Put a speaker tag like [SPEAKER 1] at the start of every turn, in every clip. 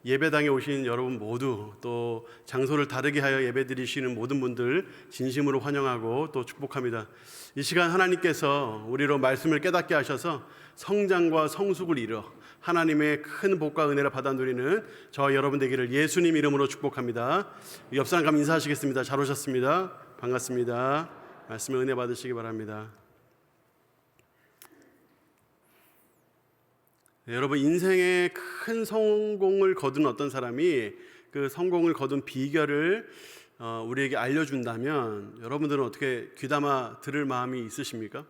[SPEAKER 1] 예배당에 오신 여러분 모두, 또 장소를 다르게 하여 예배드리시는 모든 분들 진심으로 환영하고 또 축복합니다. 이 시간 하나님께서 우리로 말씀을 깨닫게 하셔서 성장과 성숙을 이뤄 하나님의 큰 복과 은혜를 받아 누리는 저와 여러분 되기를 예수님 이름으로 축복합니다. 옆 사람 가면 인사하시겠습니다. 잘 오셨습니다. 반갑습니다. 말씀에 은혜 받으시기 바랍니다. 네, 여러분, 인생의 큰 성공을 거둔 어떤 사람이 그 성공을 거둔 비결을 우리에게 알려준다면 여러분들은 어떻게 귀담아 들을 마음이 있으십니까?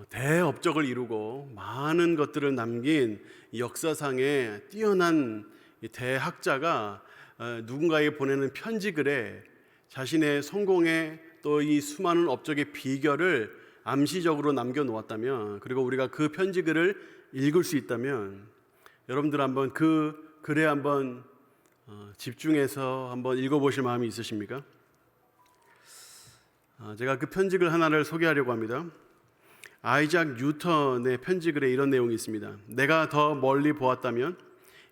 [SPEAKER 1] 대업적을 이루고 많은 것들을 남긴 역사상의 뛰어난 대학자가 누군가에게 보내는 편지글에 자신의 성공의 또 이 수많은 업적의 비결을 암시적으로 남겨놓았다면, 그리고 우리가 그 편지글을 읽을 수 있다면 여러분들 한번 그 글에 한번 집중해서 한번 읽어보실 마음이 있으십니까? 제가 그 편지글 하나를 소개하려고 합니다. 아이작 뉴턴의 편지글에 이런 내용이 있습니다. 내가 더 멀리 보았다면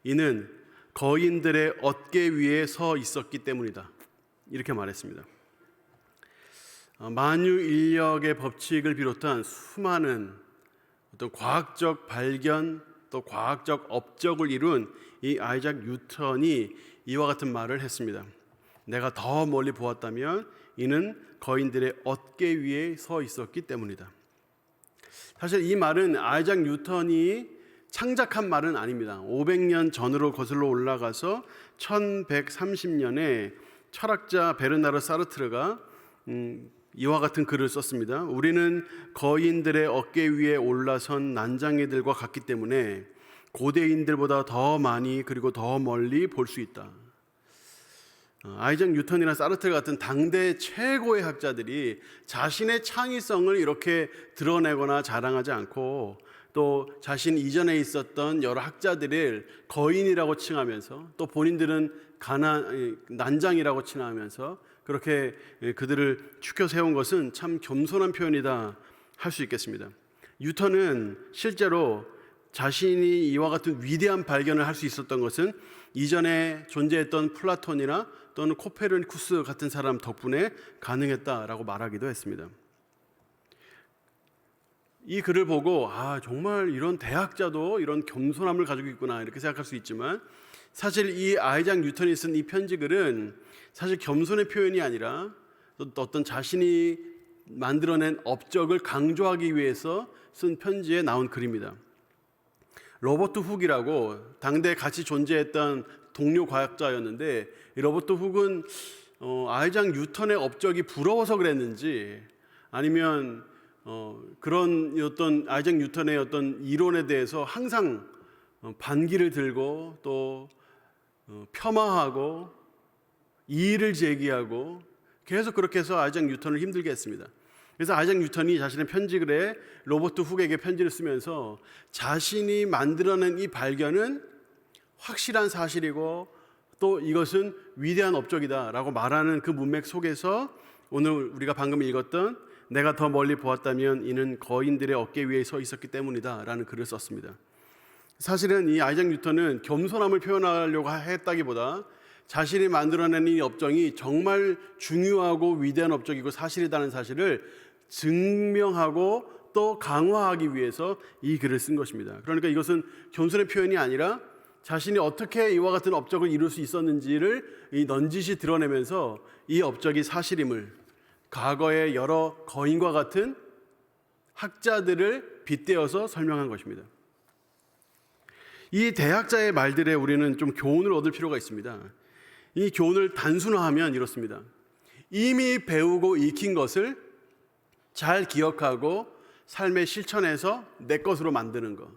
[SPEAKER 1] 이는 거인들의 어깨 위에 서 있었기 때문이다. 이렇게 말했습니다. 만유인력의 법칙을 비롯한 수많은 어떤 과학적 발견 또 과학적 업적을 이룬 이 아이작 뉴턴이 이와 같은 말을 했습니다. 내가 더 멀리 보았다면 이는 거인들의 어깨 위에 서 있었기 때문이다. 사실 이 말은 아이작 뉴턴이 창작한 말은 아닙니다. 500년 전으로 거슬러 올라가서 1130년에 철학자 베르나르 사르트르가 이와 같은 글을 썼습니다. 우리는 거인들의 어깨 위에 올라선 난장이들과 같기 때문에 고대인들보다 더 많이 그리고 더 멀리 볼 수 있다. 아이작 뉴턴이나 사르트르 같은 당대 최고의 학자들이 자신의 창의성을 이렇게 드러내거나 자랑하지 않고, 또 자신 이전에 있었던 여러 학자들을 거인이라고 칭하면서 또 본인들은 난장이라고 칭하면서 그렇게 그들을 추켜 세운 것은 참 겸손한 표현이다 할 수 있겠습니다. 뉴턴은 실제로 자신이 이와 같은 위대한 발견을 할 수 있었던 것은 이전에 존재했던 플라톤이나 또는 코페르니쿠스 같은 사람 덕분에 가능했다라고 말하기도 했습니다. 이 글을 보고 정말 이런 대학자도 이런 겸손함을 가지고 있구나 이렇게 생각할 수 있지만, 사실 이 아이작 뉴턴이 쓴 이 편지글은 사실 겸손의 표현이 아니라 어떤 자신이 만들어낸 업적을 강조하기 위해서 쓴 편지에 나온 글입니다. 로버트 훅이라고 당대에 같이 존재했던 동료 과학자였는데, 이 로버트 훅은 아이작 뉴턴의 업적이 부러워서 그랬는지, 아니면 그런 어떤 아이작 뉴턴의 어떤 이론에 대해서 항상 반기를 들고 또 폄하하고 이의를 제기하고 계속 그렇게 해서 아이작 뉴턴을 힘들게 했습니다. 그래서 아이작 뉴턴이 자신의 편지글에 로버트 훅에게 편지를 쓰면서 자신이 만들어낸 이 발견은 확실한 사실이고 또 이것은 위대한 업적이다 라고 말하는 그 문맥 속에서 오늘 우리가 방금 읽었던 내가 더 멀리 보았다면 이는 거인들의 어깨 위에 서 있었기 때문이다 라는 글을 썼습니다. 사실은 이 아이작 뉴턴은 겸손함을 표현하려고 했다기보다 자신이 만들어낸 이 업적이 정말 중요하고 위대한 업적이고 사실이라는 사실을 증명하고 또 강화하기 위해서 이 글을 쓴 것입니다. 그러니까 이것은 겸손의 표현이 아니라 자신이 어떻게 이와 같은 업적을 이룰 수 있었는지를 넌지시 드러내면서 이 업적이 사실임을, 과거의 여러 거인과 같은 학자들을 빗대어서 설명한 것입니다. 이 대학자의 말들에 우리는 좀 교훈을 얻을 필요가 있습니다. 이 교훈을 단순화하면 이렇습니다. 이미 배우고 익힌 것을 잘 기억하고 삶의 실천에서 내 것으로 만드는 것,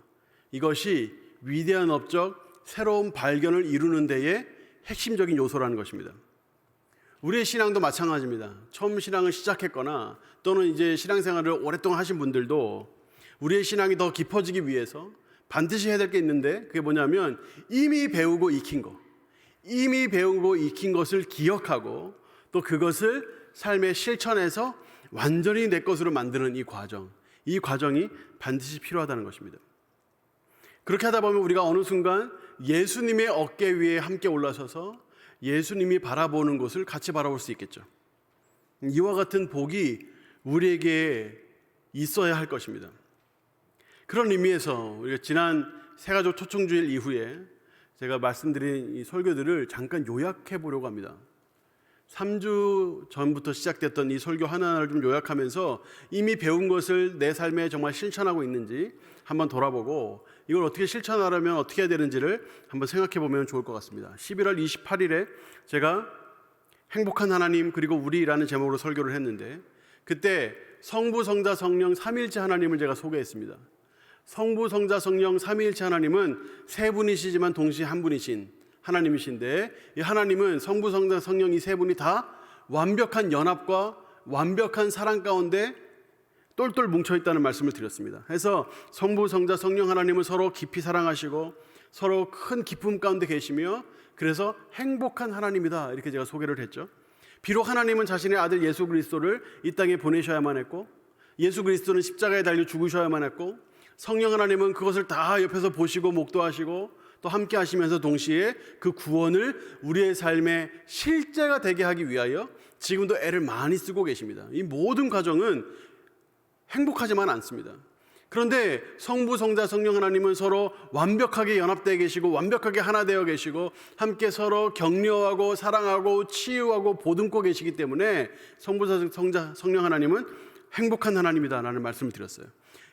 [SPEAKER 1] 이것이 위대한 업적, 새로운 발견을 이루는 데에 핵심적인 요소라는 것입니다. 우리의 신앙도 마찬가지입니다. 처음 신앙을 시작했거나 또는 이제 신앙생활을 오랫동안 하신 분들도 우리의 신앙이 더 깊어지기 위해서 반드시 해야 될 게 있는데, 그게 뭐냐면 이미 배우고 익힌 것, 이미 배우고 익힌 것을 기억하고 또 그것을 삶의 실천에서 완전히 내 것으로 만드는 이 과정이 반드시 필요하다는 것입니다. 그렇게 하다 보면 우리가 어느 순간 예수님의 어깨 위에 함께 올라서서 예수님이 바라보는 곳을 같이 바라볼 수 있겠죠. 이와 같은 복이 우리에게 있어야 할 것입니다. 그런 의미에서 우리가 지난 새가족 초청주일 이후에 제가 말씀드린 이 설교들을 잠깐 요약해 보려고 합니다. 3주 전부터 시작됐던 이 설교 하나하나를 좀 요약하면서 이미 배운 것을 내 삶에 정말 실천하고 있는지 한번 돌아보고 이걸 어떻게 실천하려면 어떻게 해야 되는지를 한번 생각해 보면 좋을 것 같습니다. 11월 28일에 제가 행복한 하나님 그리고 우리라는 제목으로 설교를 했는데 그때 성부, 성자, 성령 삼위일체 하나님을 제가 소개했습니다. 성부, 성자, 성령 삼위일체 하나님은 세 분이시지만 동시에 한 분이신 하나님이신데 이 하나님은 성부, 성자, 성령 이 세 분이 다 완벽한 연합과 완벽한 사랑 가운데 똘똘 뭉쳐있다는 말씀을 드렸습니다. 그래서 성부, 성자, 성령 하나님은 서로 깊이 사랑하시고 서로 큰 기쁨 가운데 계시며 그래서 행복한 하나님이다 이렇게 제가 소개를 했죠. 비록 하나님은 자신의 아들 예수 그리스도를 이 땅에 보내셔야만 했고 예수 그리스도는 십자가에 달려 죽으셔야만 했고 성령 하나님은 그것을 다 옆에서 보시고 목도하시고 또 함께 하시면서 동시에 그 구원을 우리의 삶의 실제가 되게 하기 위하여 지금도 애를 많이 쓰고 계십니다. 이 모든 과정은 행복하지만 않습니다. 그런데 성부, 성자, 성령 하나님은 서로 완벽하게 연합되어 계시고 완벽하게 하나 되어 계시고 함께 서로 격려하고 사랑하고 치유하고 보듬고 계시기 때문에 성부, 성자, 성령 하나님은 행복한 하나님이다라는 말씀을 드렸어요.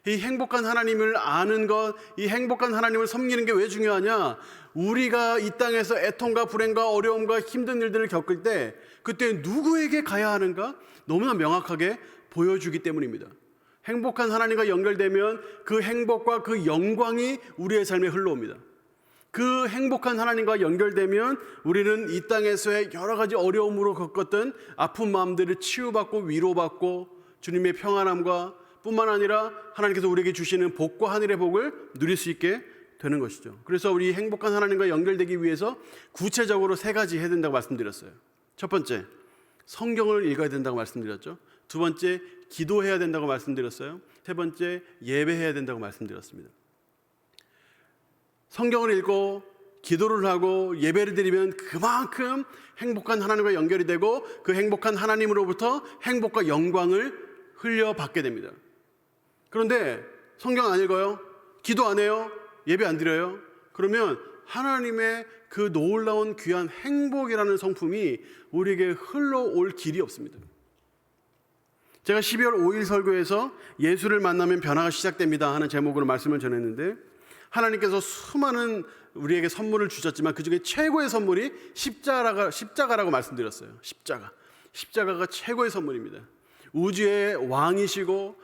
[SPEAKER 1] 이 행복한 하나님을 아는 것, 이 행복한 하나님을 섬기는 게 왜 중요하냐? 우리가 이 땅에서 애통과 불행과 어려움과 힘든 일들을 겪을 때 그때 누구에게 가야 하는가? 너무나 명확하게 보여주기 때문입니다. 행복한 하나님과 연결되면 그 행복과 그 영광이 우리의 삶에 흘러옵니다. 그 행복한 하나님과 연결되면 우리는 이 땅에서의 여러 가지 어려움으로 겪었던 아픈 마음들을 치유받고 위로받고 주님의 평안함과 뿐만 아니라 하나님께서 우리에게 주시는 복과 하늘의 복을 누릴 수 있게 되는 것이죠. 그래서 우리 행복한 하나님과 연결되기 위해서 구체적으로 세 가지 해야 된다고 말씀드렸어요. 첫 번째, 성경을 읽어야 된다고 말씀드렸죠. 두 번째, 기도해야 된다고 말씀드렸어요. 세 번째, 예배해야 된다고 말씀드렸습니다. 성경을 읽고 기도를 하고 예배를 드리면 그만큼 행복한 하나님과 연결이 되고 그 행복한 하나님으로부터 행복과 영광을 흘려받게 됩니다. 그런데 성경 안 읽어요? 기도 안 해요? 예배 안 드려요? 그러면 하나님의 그 놀라운 귀한 행복이라는 성품이 우리에게 흘러올 길이 없습니다. 제가 12월 5일 설교에서 예수를 만나면 변화가 시작됩니다 하는 제목으로 말씀을 전했는데 하나님께서 수많은 우리에게 선물을 주셨지만 그 중에 최고의 선물이 십자가라고 말씀드렸어요. 십자가가 최고의 선물입니다. 우주의 왕이시고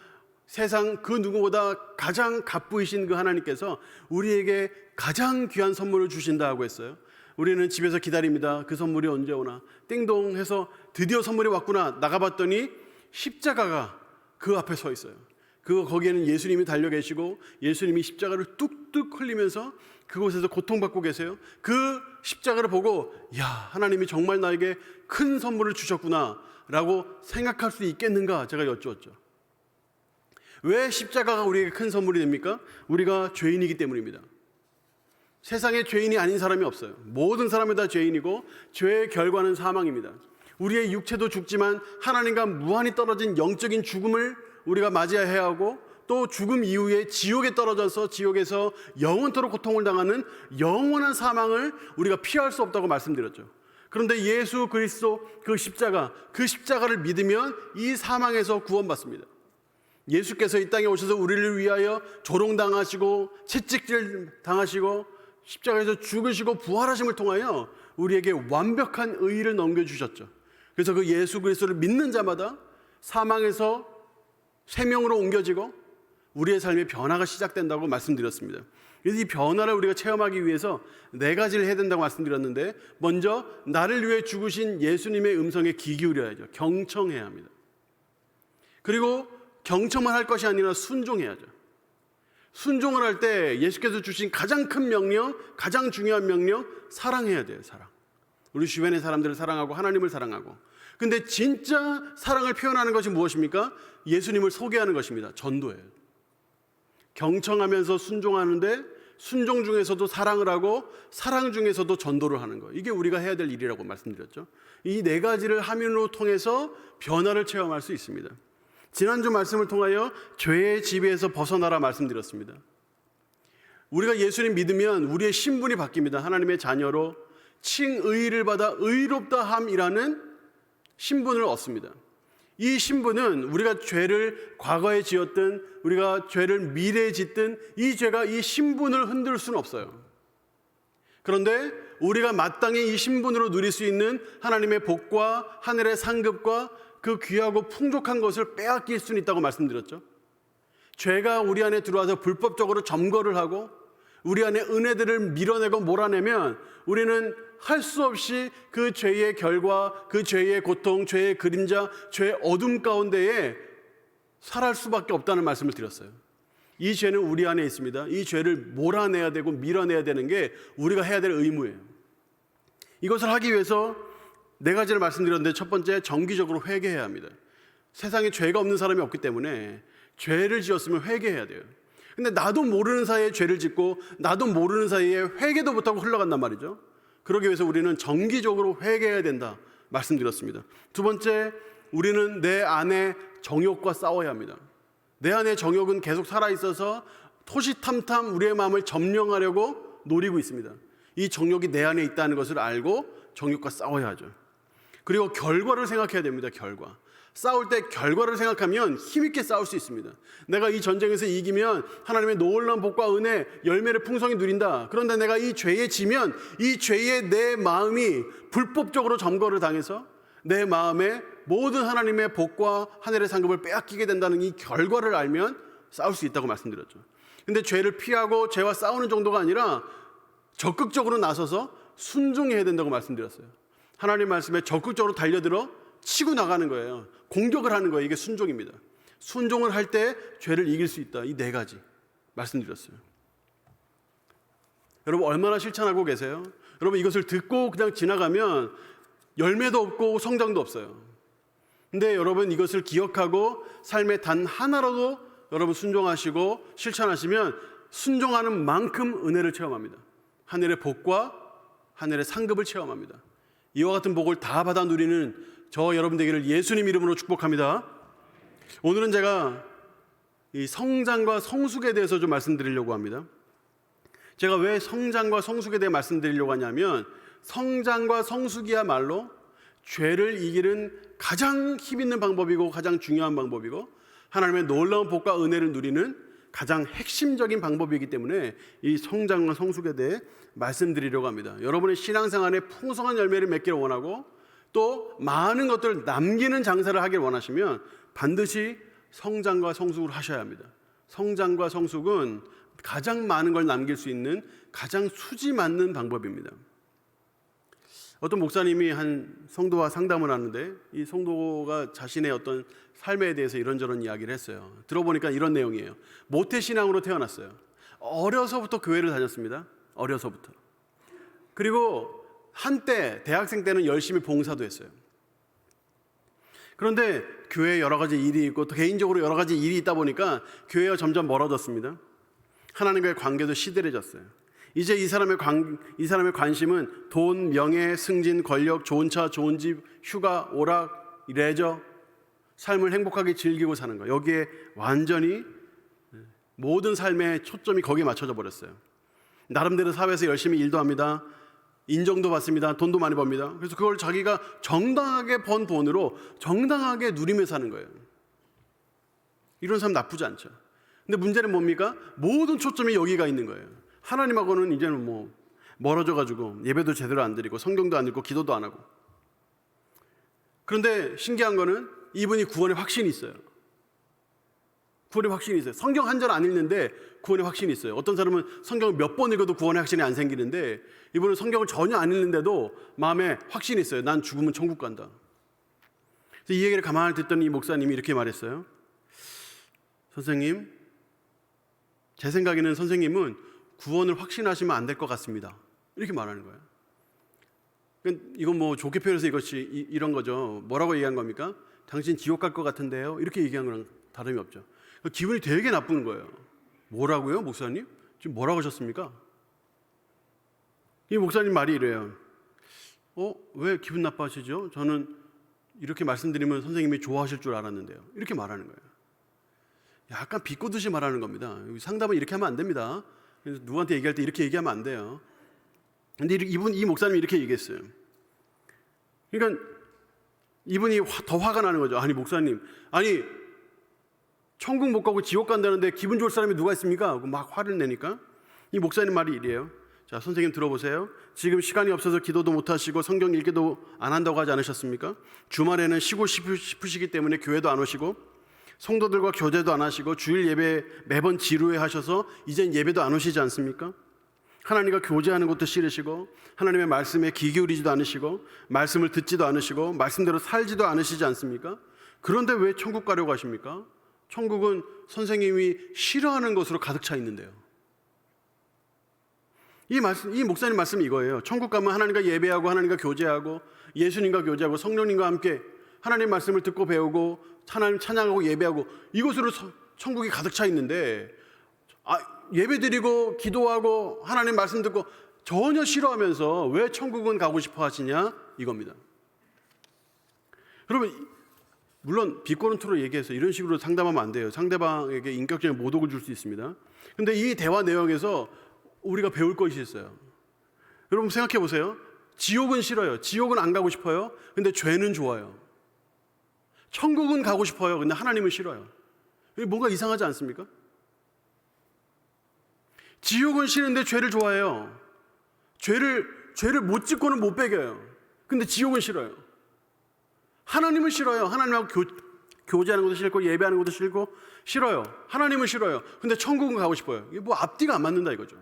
[SPEAKER 1] 세상 그 누구보다 가장 갑부이신 그 하나님께서 우리에게 가장 귀한 선물을 주신다고 했어요. 우리는 집에서 기다립니다. 그 선물이 언제 오나 띵동 해서 드디어 선물이 왔구나 나가봤더니 십자가가 그 앞에 서 있어요. 거기에는 예수님이 달려 계시고 예수님이 십자가를 뚝뚝 흘리면서 그곳에서 고통받고 계세요. 그 십자가를 보고 야 하나님이 정말 나에게 큰 선물을 주셨구나 라고 생각할 수 있겠는가 제가 여쭈었죠. 왜 십자가가 우리에게 큰 선물이 됩니까? 우리가 죄인이기 때문입니다. 세상에 죄인이 아닌 사람이 없어요. 모든 사람이 다 죄인이고 죄의 결과는 사망입니다. 우리의 육체도 죽지만 하나님과 무한히 떨어진 영적인 죽음을 우리가 맞이해야 하고 또 죽음 이후에 지옥에 떨어져서 지옥에서 영원토록 고통을 당하는 영원한 사망을 우리가 피할 수 없다고 말씀드렸죠. 그런데 예수 그리스도 그 십자가를 믿으면 이 사망에서 구원받습니다. 예수께서 이 땅에 오셔서 우리를 위하여 조롱당하시고 채찍질 당하시고 십자가에서 죽으시고 부활하심을 통하여 우리에게 완벽한 의의를 넘겨주셨죠. 그래서 그 예수 그리스도를 믿는 자마다 사망에서 생명으로 옮겨지고 우리의 삶의 변화가 시작된다고 말씀드렸습니다. 그래서 이 변화를 우리가 체험하기 위해서 네 가지를 해야 된다고 말씀드렸는데 먼저 나를 위해 죽으신 예수님의 음성에 귀 기울여야죠. 경청해야 합니다. 그리고 경청만 할 것이 아니라 순종해야죠. 순종을 할 때 예수께서 주신 가장 큰 명령, 가장 중요한 명령, 사랑해야 돼요. 사랑. 우리 주변의 사람들을 사랑하고 하나님을 사랑하고. 근데 진짜 사랑을 표현하는 것이 무엇입니까? 예수님을 소개하는 것입니다. 전도예요. 경청하면서 순종하는데 순종 중에서도 사랑을 하고 사랑 중에서도 전도를 하는 거, 이게 우리가 해야 될 일이라고 말씀드렸죠. 이 네 가지를 함으로 통해서 변화를 체험할 수 있습니다. 지난주 말씀을 통하여 죄의 지배에서 벗어나라 말씀드렸습니다. 우리가 예수님 믿으면 우리의 신분이 바뀝니다. 하나님의 자녀로 칭의를 받아 의롭다함이라는 신분을 얻습니다. 이 신분은 우리가 죄를 과거에 지었든 우리가 죄를 미래에 짓든 이 죄가 이 신분을 흔들 수는 없어요. 그런데 우리가 마땅히 이 신분으로 누릴 수 있는 하나님의 복과 하늘의 상급과 그 귀하고 풍족한 것을 빼앗길 수는 있다고 말씀드렸죠. 죄가 우리 안에 들어와서 불법적으로 점거를 하고 우리 안에 은혜들을 밀어내고 몰아내면 우리는 할 수 없이 그 죄의 결과, 그 죄의 고통, 죄의 그림자, 죄의 어둠 가운데에 살아갈 수밖에 없다는 말씀을 드렸어요. 이 죄는 우리 안에 있습니다. 이 죄를 몰아내야 되고 밀어내야 되는 게 우리가 해야 될 의무예요. 이것을 하기 위해서 네 가지를 말씀드렸는데, 첫 번째, 정기적으로 회개해야 합니다. 세상에 죄가 없는 사람이 없기 때문에 죄를 지었으면 회개해야 돼요. 근데 나도 모르는 사이에 죄를 짓고 나도 모르는 사이에 회개도 못하고 흘러간단 말이죠. 그러기 위해서 우리는 정기적으로 회개해야 된다 말씀드렸습니다. 두 번째, 우리는 내 안에 정욕과 싸워야 합니다. 내 안에 정욕은 계속 살아있어서 토시탐탐 우리의 마음을 점령하려고 노리고 있습니다. 이 정욕이 내 안에 있다는 것을 알고 정욕과 싸워야 하죠. 그리고 결과를 생각해야 됩니다. 결과. 싸울 때 결과를 생각하면 힘있게 싸울 수 있습니다. 내가 이 전쟁에서 이기면 하나님의 놀라운 복과 은혜, 열매를 풍성히 누린다. 그런데 내가 이 죄에 지면 이 죄에 내 마음이 불법적으로 점거를 당해서 내 마음에 모든 하나님의 복과 하늘의 상급을 빼앗기게 된다는 이 결과를 알면 싸울 수 있다고 말씀드렸죠. 근데 죄를 피하고 죄와 싸우는 정도가 아니라 적극적으로 나서서 순종해야 된다고 말씀드렸어요. 하나님 말씀에 적극적으로 달려들어 치고 나가는 거예요. 공격을 하는 거예요. 이게 순종입니다. 순종을 할 때 죄를 이길 수 있다. 이 네 가지 말씀드렸어요. 여러분 얼마나 실천하고 계세요? 여러분 이것을 듣고 그냥 지나가면 열매도 없고 성장도 없어요. 근데 여러분 이것을 기억하고 삶의 단 하나라도 여러분 순종하시고 실천하시면 순종하는 만큼 은혜를 체험합니다. 하늘의 복과 하늘의 상급을 체험합니다. 이와 같은 복을 다 받아 누리는 저 여러분 되기를 예수님 이름으로 축복합니다. 오늘은 제가 이 성장과 성숙에 대해서 좀 말씀드리려고 합니다. 제가 왜 성장과 성숙에 대해 말씀드리려고 하냐면, 성장과 성숙이야말로 죄를 이기는 가장 힘있는 방법이고 가장 중요한 방법이고 하나님의 놀라운 복과 은혜를 누리는 가장 핵심적인 방법이기 때문에 이 성장과 성숙에 대해 말씀드리려고 합니다. 여러분의 신앙생활에 풍성한 열매를 맺기를 원하고 또 많은 것들을 남기는 장사를 하길 원하시면 반드시 성장과 성숙을 하셔야 합니다. 성장과 성숙은 가장 많은 걸 남길 수 있는 가장 수지 맞는 방법입니다. 어떤 목사님이 한 성도와 상담을 하는데 이 성도가 자신의 어떤 삶에 대해서 이런저런 이야기를 했어요. 들어보니까 이런 내용이에요. 모태신앙으로 태어났어요. 어려서부터 교회를 다녔습니다. 어려서부터. 그리고 한때 대학생 때는 열심히 봉사도 했어요. 그런데 교회에 여러 가지 일이 있고 또 개인적으로 여러 가지 일이 있다 보니까 교회와 점점 멀어졌습니다. 하나님과의 관계도 시들해졌어요. 이제 이 사람의 관심은 돈, 명예, 승진, 권력, 좋은 차, 좋은 집, 휴가, 오락, 레저, 삶을 행복하게 즐기고 사는 거. 여기에 완전히 모든 삶의 초점이 거기에 맞춰져 버렸어요. 나름대로 사회에서 열심히 일도 합니다. 인정도 받습니다. 돈도 많이 법니다. 그래서 그걸 자기가 정당하게 번 돈으로 정당하게 누리며 사는 거예요. 이런 사람 나쁘지 않죠. 근데 문제는 뭡니까? 모든 초점이 여기가 있는 거예요. 하나님하고는 이제는 멀어져가지고 예배도 제대로 안 드리고 성경도 안 읽고 기도도 안 하고. 그런데 신기한 거는 이분이 구원의 확신이 있어요. 구원의 확신이 있어요. 성경 한 절 안 읽는데 구원의 확신이 있어요. 어떤 사람은 성경을 몇 번 읽어도 구원의 확신이 안 생기는데 이분은 성경을 전혀 안 읽는데도 마음에 확신이 있어요. 난 죽으면 천국 간다. 그래서 이 얘기를 가만히 듣더니 이 목사님이 이렇게 말했어요. 선생님, 제 생각에는 선생님은 구원을 확신하시면 안 될 것 같습니다. 이렇게 말하는 거예요. 이건 좋게 표현해서 이것이 이런 거죠. 뭐라고 얘기한 겁니까? 당신 지옥 갈 것 같은데요. 이렇게 얘기한 거랑 다름이 없죠. 기분이 되게 나쁜 거예요. 뭐라고요, 목사님? 지금 뭐라고 하셨습니까? 이 목사님 말이 이래요. 왜 기분 나빠하시죠? 저는 이렇게 말씀드리면 선생님이 좋아하실 줄 알았는데요. 이렇게 말하는 거예요. 약간 비꼬듯이 말하는 겁니다. 상담은 이렇게 하면 안 됩니다. 그래서 누구한테 얘기할 때 이렇게 얘기하면 안 돼요. 근데 이 목사님이 이렇게 얘기했어요. 그러니까 이분이 더 화가 나는 거죠. 아니 목사님, 아니 천국 못 가고 지옥 간다는데 기분 좋을 사람이 누가 있습니까? 하고 막 화를 내니까 이 목사님 말이 이래요. 자, 선생님 들어보세요. 지금 시간이 없어서 기도도 못 하시고 성경 읽기도 안 한다고 하지 않으셨습니까? 주말에는 쉬고 싶으시기 때문에 교회도 안 오시고 성도들과 교제도 안 하시고 주일 예배 매번 지루해 하셔서 이젠 예배도 안 오시지 않습니까? 하나님과 교제하는 것도 싫으시고 하나님의 말씀에 귀 기울이지도 않으시고 말씀을 듣지도 않으시고 말씀대로 살지도 않으시지 않습니까? 그런데 왜 천국 가려고 하십니까? 천국은 선생님이 싫어하는 것으로 가득 차 있는데요. 이 목사님 말씀이 이거예요. 천국 가면 하나님과 예배하고 하나님과 교제하고 예수님과 교제하고 성령님과 함께 하나님 말씀을 듣고 배우고 하나님 찬양하고 예배하고 이것으로 천국이 가득 차 있는데 예배드리고 기도하고 하나님 말씀 듣고 전혀 싫어하면서 왜 천국은 가고 싶어 하시냐 이겁니다. 여러분 물론 비꼬는 투로 얘기해서 이런 식으로 상담하면 안 돼요. 상대방에게 인격적인 모독을 줄 수 있습니다. 근데 이 대화 내용에서 우리가 배울 것이 있어요. 여러분 생각해 보세요. 지옥은 싫어요. 지옥은 안 가고 싶어요. 근데 죄는 좋아요. 천국은 가고 싶어요. 근데 하나님은 싫어요. 뭔가 이상하지 않습니까? 지옥은 싫은데 죄를 좋아해요. 죄를 못 짓고는 못 배겨요. 근데 지옥은 싫어요. 하나님은 싫어요. 하나님하고 교제하는 것도 싫고 예배하는 것도 싫어요. 하나님은 싫어요. 근데 천국은 가고 싶어요. 이게 뭐 앞뒤가 안 맞는다 이거죠.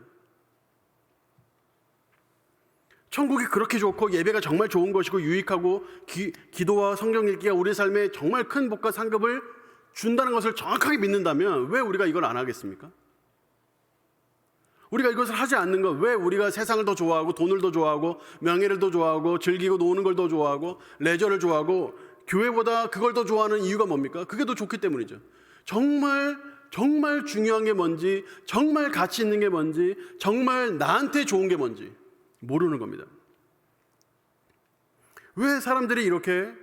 [SPEAKER 1] 천국이 그렇게 좋고 예배가 정말 좋은 것이고 유익하고 기도와 성경 읽기가 우리 삶에 정말 큰 복과 상급을 준다는 것을 정확하게 믿는다면 왜 우리가 이걸 안 하겠습니까? 우리가 이것을 하지 않는 것, 왜 우리가 세상을 더 좋아하고 돈을 더 좋아하고 명예를 더 좋아하고 즐기고 노는 걸 더 좋아하고 레저를 좋아하고 교회보다 그걸 더 좋아하는 이유가 뭡니까? 그게 더 좋기 때문이죠. 정말 중요한 게 뭔지, 정말 가치 있는 게 뭔지, 정말 나한테 좋은 게 뭔지 모르는 겁니다. 왜 사람들이 이렇게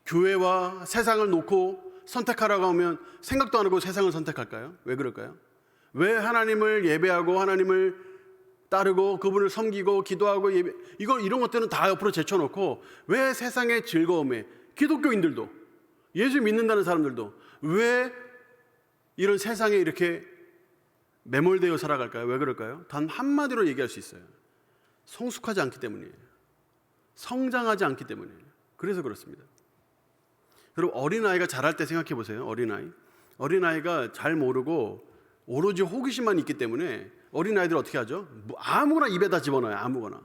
[SPEAKER 1] 교회와 세상을 놓고 선택하라고 하면 생각도 안 하고 세상을 선택할까요? 왜 그럴까요? 왜 하나님을 예배하고 하나님을 따르고 그분을 섬기고 기도하고 이런 것들은 다 옆으로 제쳐놓고 왜 세상의 즐거움에 기독교인들도 예수 믿는다는 사람들도 왜 이런 세상에 이렇게 매몰되어 살아갈까요? 왜 그럴까요? 단 한마디로 얘기할 수 있어요. 성숙하지 않기 때문이에요. 성장하지 않기 때문이에요. 그래서 그렇습니다. 여러분 어린아이가 자랄 때 생각해 보세요. 어린아이가 잘 모르고 오로지 호기심만 있기 때문에 어린아이들 어떻게 하죠? 아무거나 입에다 집어넣어요. 아무거나.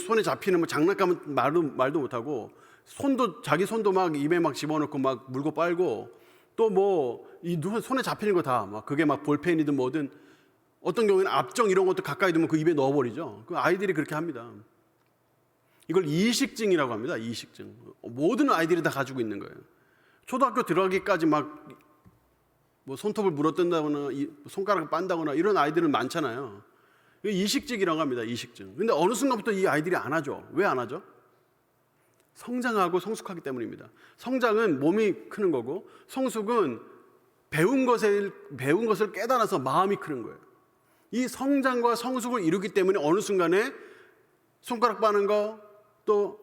[SPEAKER 1] 손에 잡히는 장난감은 말도 못하고 자기 손도 막 입에 막 집어넣고 막 물고 빨고 또 손에 잡히는 거 다 막 그게 막 볼펜이든 뭐든 어떤 경우에는 압정 이런 것도 가까이 두면 그 입에 넣어버리죠. 그 아이들이 그렇게 합니다. 이걸 이식증이라고 합니다. 이식증. 모든 아이들이 다 가지고 있는 거예요. 초등학교 들어가기까지 막 손톱을 물어뜯는다거나 손가락을 빤다거나 이런 아이들은 많잖아요. 이식증이라고 합니다. 이식증. 근데 어느 순간부터 이 아이들이 안 하죠. 왜 안 하죠? 성장하고 성숙하기 때문입니다. 성장은 몸이 크는 거고 성숙은 배운 것을 깨달아서 마음이 크는 거예요. 이 성장과 성숙을 이루기 때문에 어느 순간에 손가락 빠는 거 또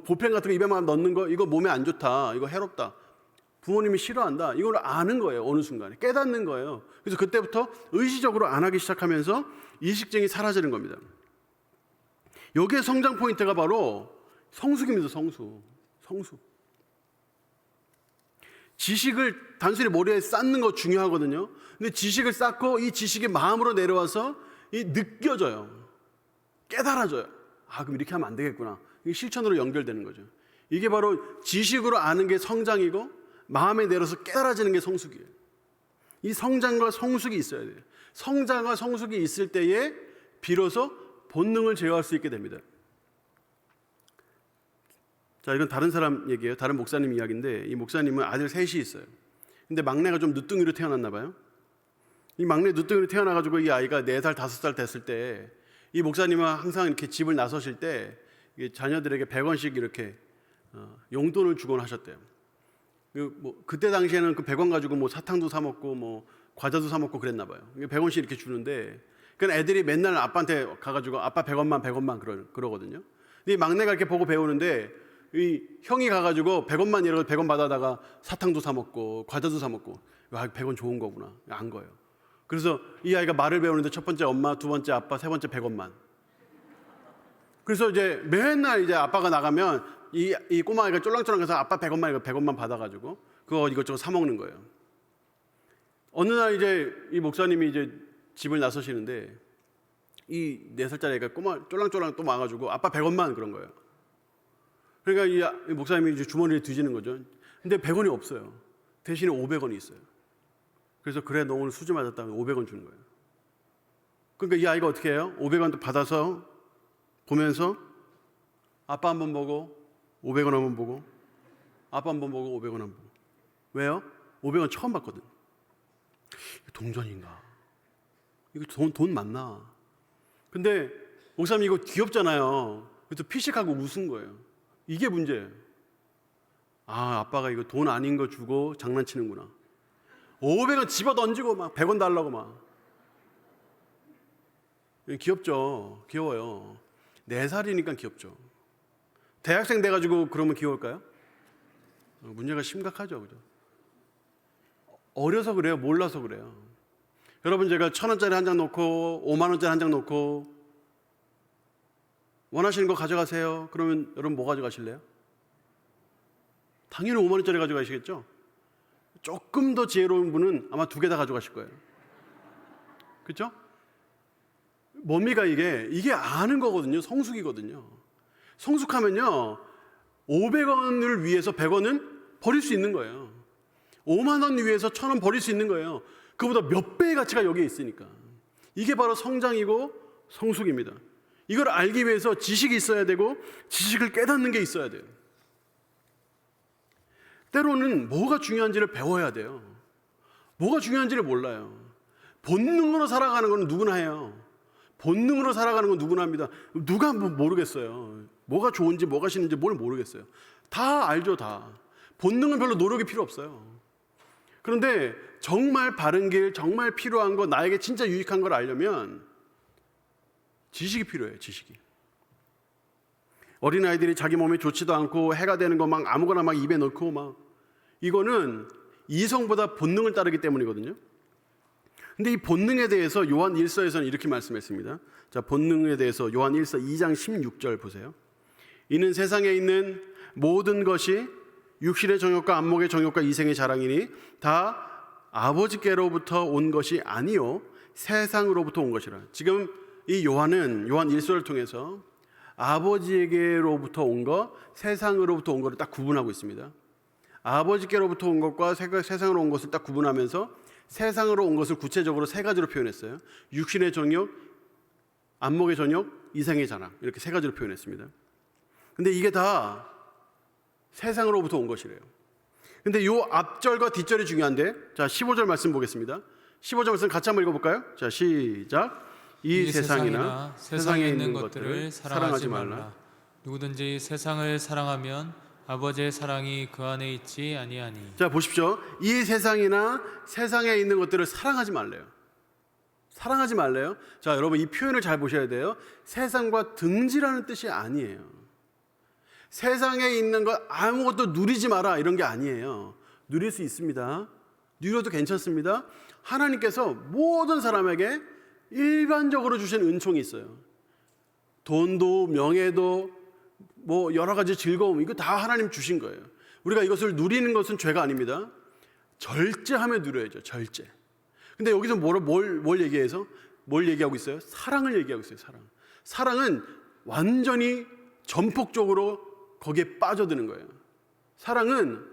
[SPEAKER 1] 볼펜 같은 거 입에만 넣는 거 이거 몸에 안 좋다. 이거 해롭다. 부모님이 싫어한다. 이걸 아는 거예요. 어느 순간에 깨닫는 거예요. 그래서 그때부터 의식적으로 안 하기 시작하면서 이식증이 사라지는 겁니다. 여기에 성장 포인트가 바로 성숙입니다. 성숙. 지식을 단순히 머리에 쌓는 거 중요하거든요. 근데 지식을 쌓고 이 지식이 마음으로 내려와서 느껴져요. 깨달아져요. 그럼 이렇게 하면 안 되겠구나. 이게 실천으로 연결되는 거죠. 이게 바로 지식으로 아는 게 성장이고 마음에 내려서 깨달아지는 게 성숙이에요. 이 성장과 성숙이 있어야 돼요. 성장과 성숙이 있을 때에 비로소 본능을 제어할 수 있게 됩니다. 자, 이건 다른 사람 얘기예요. 다른 목사님 이야기인데 이 목사님은 아들 셋이 있어요. 근데 막내가 좀 늦둥이로 태어났나 봐요. 이 막내 누뚱이로 태어나가지고 이 아이가 4살, 5살 됐을 때 이 목사님은 항상 이렇게 집을 나서실 때 자녀들에게 100원씩 이렇게 용돈을 주곤 하셨대요. 그때 당시에는 그 100원 가지고 뭐 사탕도 사 먹고 뭐 과자도 사 먹고 그랬나 봐요. 100원씩 이렇게 주는데, 그러니까 애들이 맨날 아빠한테 가가지고 아빠 100원만 그러거든요. 근데 이 막내가 이렇게 보고 배우는데 이 형이 가가지고 100원만 이러고 100원 받아다가 사탕도 사 먹고 과자도 사 먹고, 100원 좋은 거구나 안 거예요. 그래서 이 아이가 말을 배우는데 첫 번째 엄마, 두 번째 아빠, 세 번째 100원만. 그래서 이제 맨날 이제 아빠가 나가면 이 꼬마아이가 쫄랑쫄랑 가서 아빠 100원만 받아가지고 그거 이것저것 사 먹는 거예요. 어느 날 이제 이 목사님이 이제 집을 나서시는데 이 4살짜리 애가 꼬마 쫄랑쫄랑 또 와가지고 아빠 100원만 그런 거예요. 그러니까 이 목사님이 이제 주머니를 뒤지는 거죠. 근데 100원이 없어요. 대신에 500원이 있어요. 그래서 그래 너 오늘 수지 맞았다면 500원 주는 거예요. 그러니까 이 아이가 어떻게 해요? 500원 받아서 보면서 아빠 한번 보고 500원 한번 보고 아빠 한번 보고 500원 한번 보고. 왜요? 500원 처음 봤거든. 동전인가? 이거 돈 맞나? 근데 목사님 이거 귀엽잖아요. 그래서 피식하고 웃은 거예요. 이게 문제예요. 아, 아빠가 이거 돈 아닌 거 주고 장난치는구나. 500원 집어 던지고 막 100원 달라고 막. 귀엽죠. 귀여워요. 4살이니까 귀엽죠. 대학생 돼가지고 그러면 귀여울까요? 문제가 심각하죠. 그죠? 어려서 그래요. 몰라서 그래요. 여러분, 제가 1,000원짜리 한 장 놓고 5만 원짜리 한 장 놓고 원하시는 거 가져가세요. 그러면 여러분 뭐 가져가실래요? 당연히 5만 원짜리 가져가시겠죠? 조금 더 지혜로운 분은 아마 2개 다 가져가실 거예요. 그렇죠? 뭡니까 이게 아는 거거든요. 성숙이거든요. 성숙하면요 500원을 위해서 100원은 버릴 수 있는 거예요. 5만 원 위해서 1,000원 버릴 수 있는 거예요. 그보다 몇 배의 가치가 여기에 있으니까. 이게 바로 성장이고 성숙입니다. 이걸 알기 위해서 지식이 있어야 되고 지식을 깨닫는 게 있어야 돼요. 때로는 뭐가 중요한지를 배워야 돼요. 뭐가 중요한지를 몰라요. 본능으로 살아가는 건 누구나 해요. 본능으로 살아가는 건 누구나 합니다. 누가 모르겠어요. 뭐가 좋은지 뭐가 싫은지 뭘 모르겠어요. 다 알죠. 다. 본능은 별로 노력이 필요 없어요. 그런데 정말 바른 길, 정말 필요한 거, 나에게 진짜 유익한 걸 알려면 지식이 필요해요. 지식이. 어린아이들이 자기 몸에 좋지도 않고 해가 되는 거 막 아무거나 막 입에 넣고 막, 이거는 이성보다 본능을 따르기 때문이거든요. 근데 이 본능에 대해서 요한 1서에서는 이렇게 말씀했습니다. 자, 본능에 대해서 요한 1서 2장 16절 보세요. 이는 세상에 있는 모든 것이 육신의 정욕과 안목의 정욕과 이생의 자랑이니 다 아버지께로부터 온 것이 아니요 세상으로부터 온 것이라. 지금 이 요한은 요한 1서를 통해서 아버지에게로부터 온 것, 세상으로부터 온 것을 딱 구분하고 있습니다. 아버지께로부터 온 것과 세상으로 온 것을 딱 구분하면서 세상으로 온 것을 구체적으로 3가지로 표현했어요. 육신의 정욕, 안목의 정욕, 이생의 자랑, 이렇게 3가지로 표현했습니다. 근데 이게 다 세상으로부터 온 것이래요. 근데 이 앞절과 뒷절이 중요한데, 자 15절 말씀 보겠습니다. 15절 말씀 같이 한번 읽어볼까요? 자 시작. 이 세상이나 세상에 있는 것들을 사랑하지 말라.
[SPEAKER 2] 누구든지 세상을 사랑하면 아버지의 사랑이 그 안에 있지 아니하니.
[SPEAKER 1] 자 보십시오. 이 세상이나 세상에 있는 것들을 사랑하지 말래요. 사랑하지 말래요. 자 여러분 이 표현을 잘 보셔야 돼요. 세상과 등지라는 뜻이 아니에요. 세상에 있는 것 아무것도 누리지 마라 이런 게 아니에요. 누릴 수 있습니다. 누려도 괜찮습니다. 하나님께서 모든 사람에게 일반적으로 주신 은총이 있어요. 돈도 명예도 뭐 여러 가지 즐거움, 이거 다 하나님 주신 거예요. 우리가 이것을 누리는 것은 죄가 아닙니다. 절제하며 누려야죠. 절제. 근데 여기서 뭘 얘기해서 뭘 얘기하고 있어요? 사랑을 얘기하고 있어요. 사랑은 완전히 전폭적으로 거기에 빠져드는 거예요. 사랑은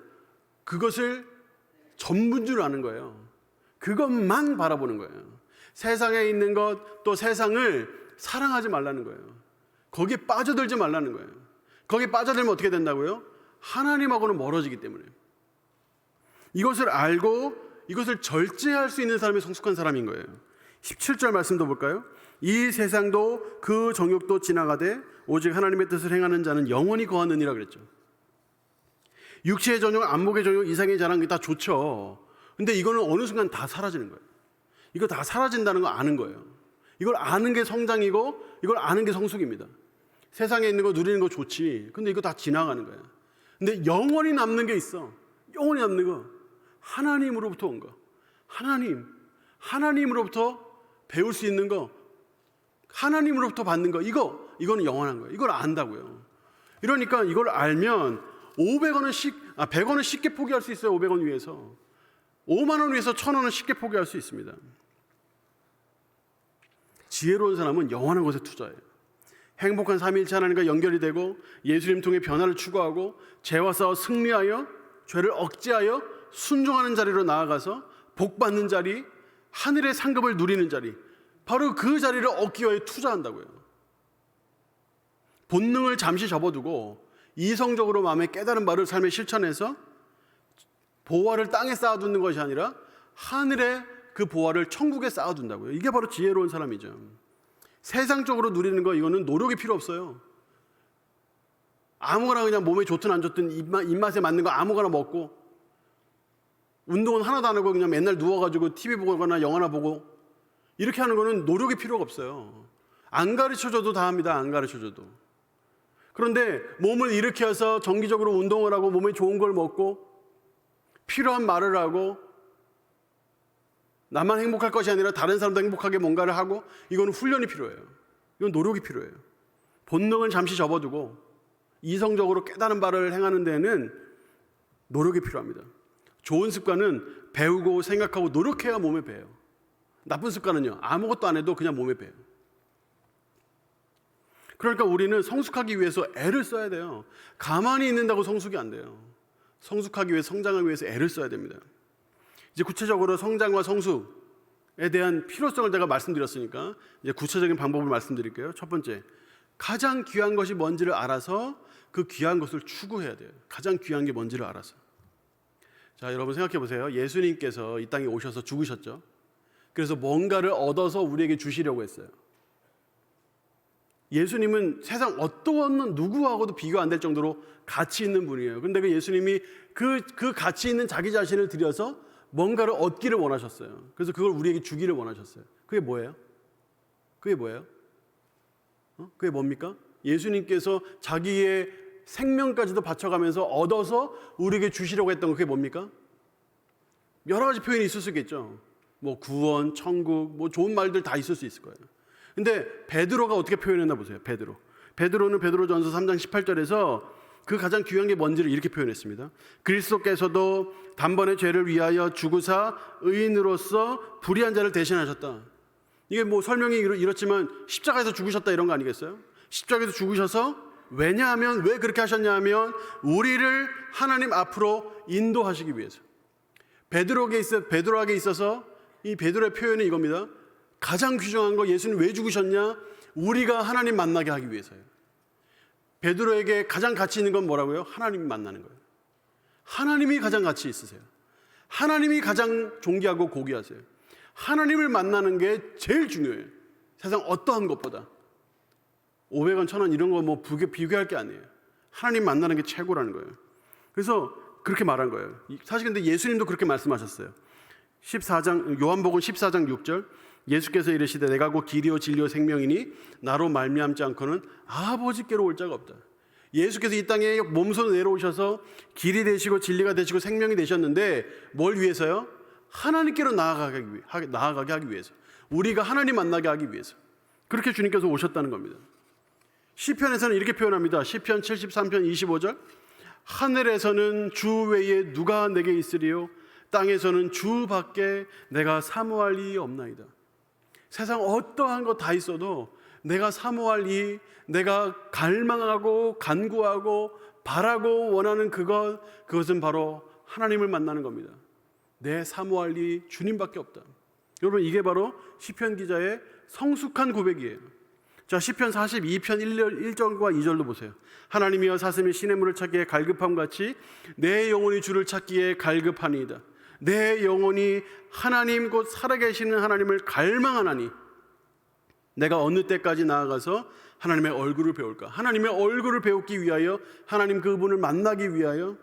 [SPEAKER 1] 그것을 전부줄 아는 거예요. 그것만 바라보는 거예요. 세상에 있는 것, 또 세상을 사랑하지 말라는 거예요. 거기에 빠져들지 말라는 거예요. 거기에 빠져들면 어떻게 된다고요? 하나님하고는 멀어지기 때문에. 이것을 알고 이것을 절제할 수 있는 사람이 성숙한 사람인 거예요. 17절 말씀도 볼까요? 이 세상도 그 정욕도 지나가되 오직 하나님의 뜻을 행하는 자는 영원히 거하느니라 그랬죠. 육체의 정욕, 안목의 정욕, 이상의 자랑 다 좋죠. 근데 이거는 어느 순간 다 사라지는 거예요. 이거 다 사라진다는 거 아는 거예요. 이걸 아는 게 성장이고 이걸 아는 게 성숙입니다. 세상에 있는 거 누리는 거 좋지. 근데 이거 다 지나가는 거야. 근데 영원히 남는 게 있어. 영원히 남는 거. 하나님으로부터 온 거. 하나님으로부터 배울 수 있는 거. 하나님으로부터 받는 거. 이거는 영원한 거예요. 이걸 안다고요. 이러니까 이걸 알면 100원은 쉽게 포기할 수 있어요. 500원 위해서. 5만 원 위해서 1,000원은 쉽게 포기할 수 있습니다. 지혜로운 사람은 영원한 것에 투자해요. 행복한 삼위일체 하나님과 연결이 되고 예수님 통해 변화를 추구하고 죄와 싸워 승리하여 죄를 억제하여 순종하는 자리로 나아가서 복받는 자리, 하늘의 상급을 누리는 자리, 바로 그 자리를 얻기 위해 투자한다고요. 본능을 잠시 접어두고 이성적으로 마음에 깨달은 바를 삶에 실천해서 보화를 땅에 쌓아두는 것이 아니라 하늘에 그 보화를 천국에 쌓아둔다고요. 이게 바로 지혜로운 사람이죠. 세상적으로 누리는 거 이거는 노력이 필요 없어요. 아무거나 그냥 몸에 좋든 안 좋든 입맛에 맞는 거 아무거나 먹고 운동은 하나도 안 하고 그냥 맨날 누워가지고 TV 보거나 영화나 보고 이렇게 하는 거는 노력이 필요가 없어요. 안 가르쳐줘도 다 합니다. 안 가르쳐줘도. 그런데 몸을 일으켜서 정기적으로 운동을 하고 몸에 좋은 걸 먹고 필요한 말을 하고 나만 행복할 것이 아니라 다른 사람도 행복하게 뭔가를 하고 이거는 훈련이 필요해요. 이건 노력이 필요해요. 본능을 잠시 접어두고 이성적으로 깨달은 바를 행하는 데는 노력이 필요합니다. 좋은 습관은 배우고 생각하고 노력해야 몸에 배요. 나쁜 습관은요, 아무것도 안 해도 그냥 몸에 배요. 그러니까 우리는 성숙하기 위해서 애를 써야 돼요. 가만히 있는다고 성숙이 안 돼요. 성숙하기 위해 성장을 위해서 애를 써야 됩니다. 이제 구체적으로 성장과 성숙에 대한 필요성을 제가 말씀드렸으니까 이제 구체적인 방법을 말씀드릴게요. 첫 번째, 가장 귀한 것이 뭔지를 알아서 그 귀한 것을 추구해야 돼요. 가장 귀한 게 뭔지를 알아서. 자, 여러분 생각해 보세요. 예수님께서 이 땅에 오셔서 죽으셨죠. 그래서 뭔가를 얻어서 우리에게 주시려고 했어요. 예수님은 세상 어떤 누구하고도 비교 안 될 정도로 가치 있는 분이에요. 그런데 그 예수님이 그 가치 있는 자기 자신을 들여서 뭔가를 얻기를 원하셨어요. 그래서 그걸 우리에게 주기를 원하셨어요. 그게 뭐예요? 그게 뭡니까? 예수님께서 자기의 생명까지도 바쳐가면서 얻어서 우리에게 주시려고 했던 거 그게 뭡니까? 여러 가지 표현이 있을 수 있겠죠. 뭐 구원, 천국, 뭐 좋은 말들 다 있을 수 있을 거예요. 근데 베드로가 어떻게 표현했나 보세요. 베드로는 베드로전서 3장 18절에서 그 가장 귀한 게 뭔지를 이렇게 표현했습니다. 그리스도께서도 단번에 죄를 위하여 죽으사 의인으로서 불의한 자를 대신하셨다. 이게 뭐 설명이 이렇지만 십자가에서 죽으셨다 이런 거 아니겠어요? 십자가에서 죽으셔서 왜냐하면 왜 그렇게 하셨냐 하면 우리를 하나님 앞으로 인도하시기 위해서. 베드로에게 있어서 이 베드로의 표현이 이겁니다. 가장 귀중한 거 예수님 왜 죽으셨냐? 우리가 하나님 만나게 하기 위해서요. 베드로에게 가장 가치 있는 건 뭐라고요? 하나님 만나는 거예요. 하나님이 가장 가치 있으세요. 하나님이 가장 존귀하고 고귀하세요. 하나님을 만나는 게 제일 중요해요. 세상 어떠한 것보다. 500원, 1,000원 이런 거 뭐 비교할 게 아니에요. 하나님 만나는 게 최고라는 거예요. 그래서 그렇게 말한 거예요. 사실 근데 예수님도 그렇게 말씀하셨어요. 요한복음 14장 6절 예수께서 이르시되 내가 곧 길이요 진리요 생명이니 나로 말미암지 않고는 아버지께로 올 자가 없다. 예수께서 이 땅에 몸소 내려오셔서 길이 되시고 진리가 되시고 생명이 되셨는데 뭘 위해서요? 하나님께로 나아가게 하기 위해서. 우리가 하나님 만나게 하기 위해서. 그렇게 주님께서 오셨다는 겁니다. 시편에서는 이렇게 표현합니다. 시편 73편 25절 하늘에서는 주 외에 누가 내게 있으리요 땅에서는 주 밖에 내가 사모할 이 없나이다. 세상 어떠한 거 다 있어도 내가 사모할 이, 내가 갈망하고 간구하고 바라고 원하는 그것은 바로 하나님을 만나는 겁니다. 내 사모할 이 주님밖에 없다. 여러분 이게 바로 시편 기자의 성숙한 고백이에요. 자, 시편 42편 1절과 2절도 보세요. 하나님이여 사슴이 시냇물을 찾기에 갈급함같이 내 영혼이 주를 찾기에 갈급하니이다. 내 영혼이 하나님 곧 살아계시는 하나님을 갈망하나니 내가 어느 때까지 나아가서 하나님의 얼굴을 배울까? 하나님의 얼굴을 배우기 위하여, 하나님 그분을 만나기 위하여